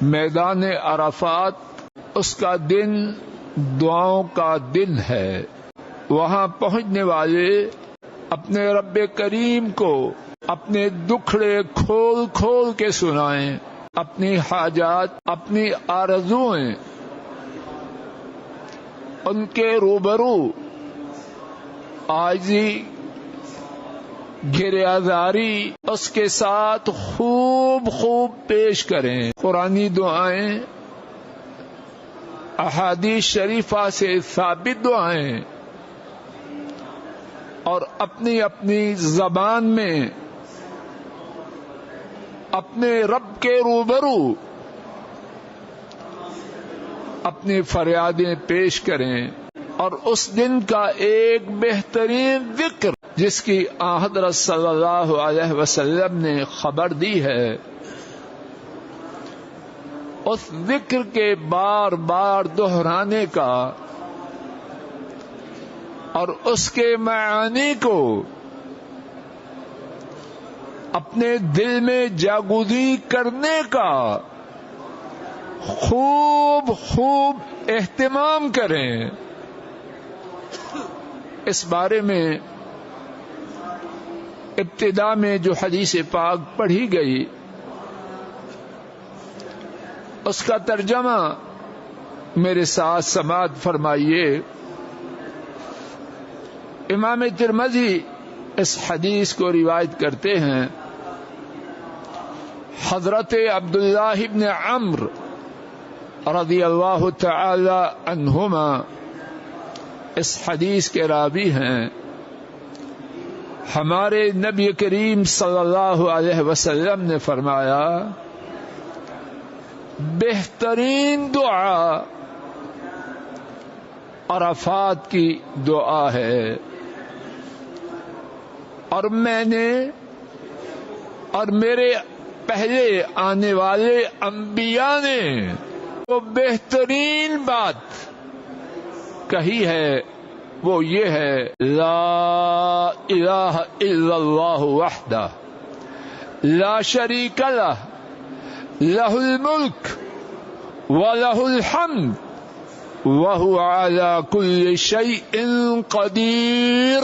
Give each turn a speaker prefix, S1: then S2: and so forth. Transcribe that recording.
S1: میدان عرفات اس کا دن دعاؤں کا دن ہے. وہاں پہنچنے والے اپنے رب کریم کو اپنے دکھڑے کھول کھول کے سنائیں، اپنی حاجات، اپنی آرزوئیں ان کے روبرو عاجزی گریازاری اس کے ساتھ خوب خوب پیش کریں. قرآنی دعائیں، احادیث شریفہ سے ثابت دعائیں، اور اپنی اپنی زبان میں اپنے رب کے روبرو اپنی فریادیں پیش کریں. اور اس دن کا ایک بہترین ذکر جس کی حضرت صلی اللہ علیہ وسلم نے خبر دی ہے، اس ذکر کے بار بار دہرانے کا اور اس کے معانی کو اپنے دل میں جاگودی کرنے کا خوب خوب اہتمام کریں. اس بارے میں ابتدا میں جو حدیث پاک پڑھی گئی اس کا ترجمہ میرے ساتھ سماعت فرمائیے. امام ترمذی اس حدیث کو روایت کرتے ہیں. حضرت عبداللہ ابن عمرو رضی اللہ تعالی عنہما اس حدیث کے راوی ہیں. ہمارے نبی کریم صلی اللہ علیہ وسلم نے فرمایا، بہترین دعا عرفات کی دعا ہے، اور میں نے اور میرے پہلے آنے والے انبیاء نے وہ بہترین بات کہی ہے، وہ یہ ہے، لا الہ الا اللہ وحدہ لا شریک لہ لہ الملک ولہ الحمد وہو علی کل شیء قدیر.